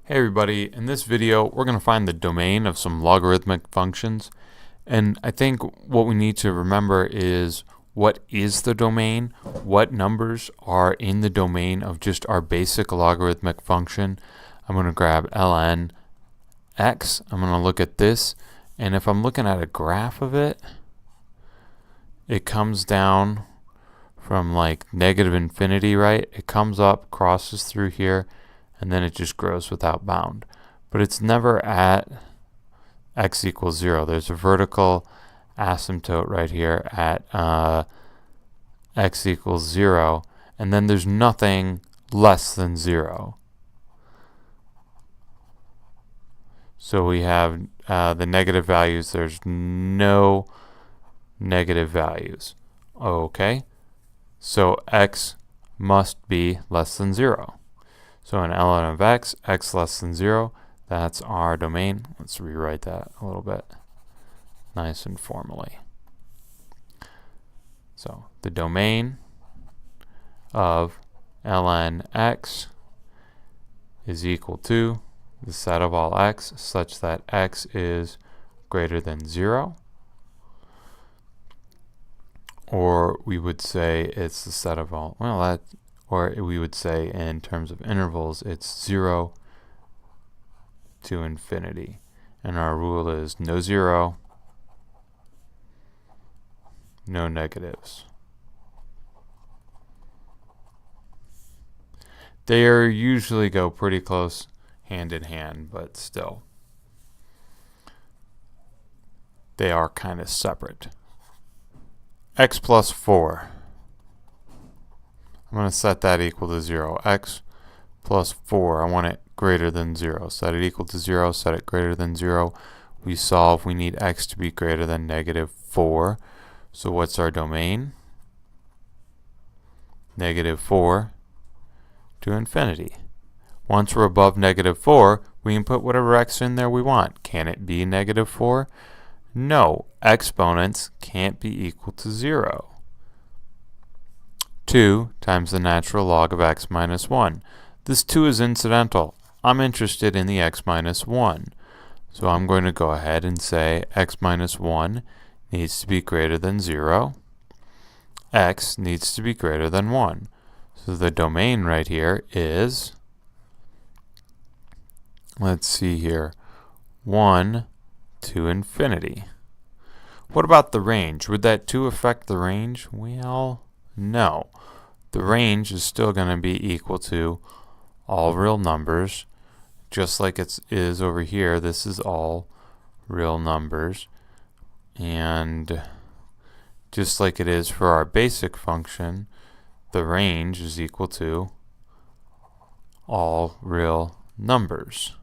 Hey everybody, in this video we're going to find the domain of some logarithmic functions, and I think what we need to remember is what is the domain, what numbers are in the domain of just our basic logarithmic function. I'm going to grab ln x, I'm going to look at this, and if I'm looking at a graph of it, it comes down from like negative infinity, right? It comes up, crosses through here, and then it just grows without bound. But it's never at x equals 0. There's a vertical asymptote right here at x equals 0, and then there's nothing less than 0. So we have the negative values. There's no negative values. Okay, so x must be less than 0. So in ln of x, x less than 0, that's our domain. Let's rewrite that a little bit nice and formally. So the domain of ln x is equal to the set of all x such that x is greater than 0. Or we would say it's the set of all, or we would say in terms of intervals, it's 0 to infinity. And our rule is no 0, no negatives. They usually go pretty close hand in hand, but still, they are kind of separate. X plus 4. I'm going to set that equal to 0. X plus 4, I want it greater than 0. Set it equal to 0, set it greater than 0. We solve, we need x to be greater than negative 4. So what's our domain? Negative 4 to infinity. Once we're above negative 4, we can put whatever x in there we want. Can it be negative 4? No. Exponents can't be equal to 0. 2 times the natural log of x minus 1. This 2 is incidental. I'm interested in the x minus 1. So I'm going to go ahead and say x minus 1 needs to be greater than 0. X needs to be greater than 1. So the domain right here is, let's see here, 1 to infinity. What about the range? Would that 2 affect the range? Well, no. The range is still going to be equal to all real numbers, just like it is over here. This is all real numbers, and just like it is for our basic function, the range is equal to all real numbers.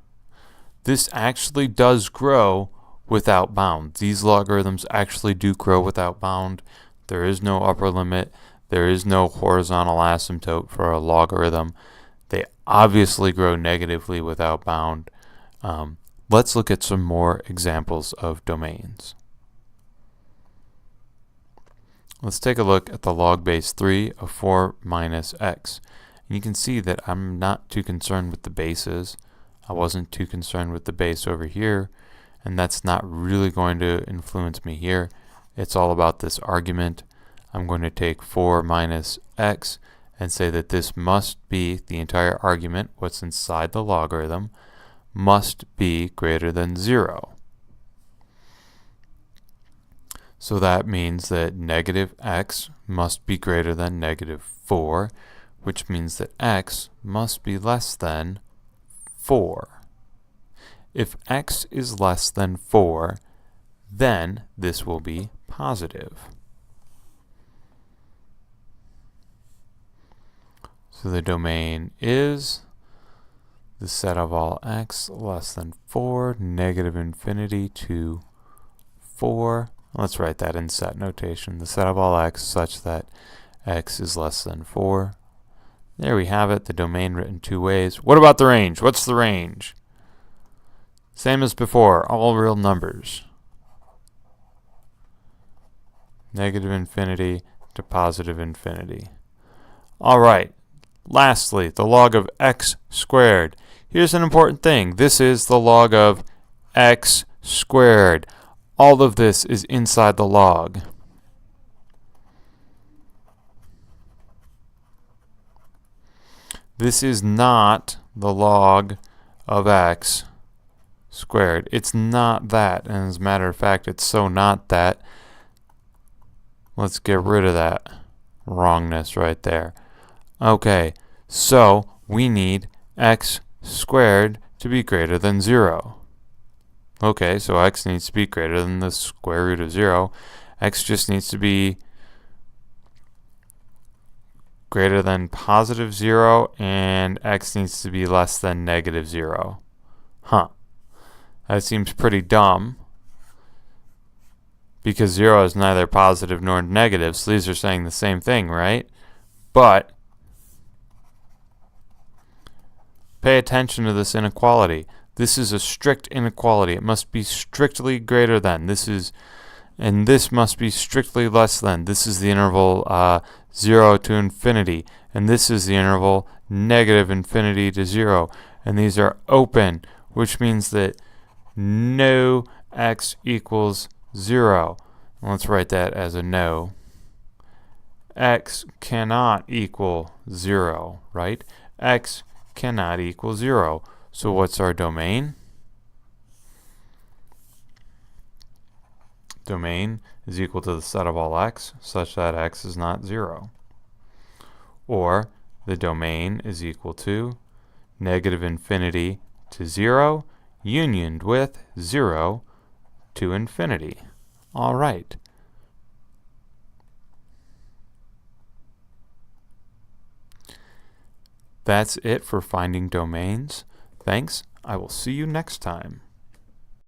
This actually does grow without bound. These logarithms actually do grow without bound. There is no upper limit. There is no horizontal asymptote for a logarithm. They obviously grow negatively without bound. Let's look at some more examples of domains. Let's take a look at the log base 3 of 4 minus x. And you can see that I'm not too concerned with the bases. I wasn't too concerned with the base over here, and that's not really going to influence me here. It's all about this argument. I'm going to take 4 minus x and say that this must be, the entire argument, what's inside the logarithm, must be greater than 0. So that means that negative x must be greater than negative 4, which means that x must be less than 4. If x is less than 4, then this will be positive. So the domain is the set of all x less than 4, negative infinity to 4. Let's write that in set notation. The set of all x such that x is less than 4. There we have it, the domain written two ways. What about the range? What's the range? Same as before, all real numbers. Negative infinity to positive infinity. All right. Lastly, the log of x squared. here's an important thing. This is the log of x squared. All of this is inside the log. This is not the log of x squared. It's not that, and as a matter of fact, it's so not that. Let's get rid of that wrongness right there. Okay, so we need x squared to be greater than 0. Okay, so x needs to be greater than the square root of 0. X just needs to be greater than positive 0, and x needs to be less than negative 0. Huh. That seems pretty dumb, because 0 is neither positive nor negative, so these are saying the same thing, right? But pay attention to this inequality. This is a strict inequality. It must be strictly greater than. And this must be strictly less than. This is the interval 0 to infinity, and this is the interval negative infinity to 0. And these are open, which means that no x equals 0. Let's write that as a no. X cannot equal 0, right? X cannot equal 0. So what's our domain? Domain is equal to the set of all x such that x is not 0. Or the domain is equal to negative infinity to 0 unioned with 0 to infinity. All right. That's it for finding domains. Thanks. I will see you next time.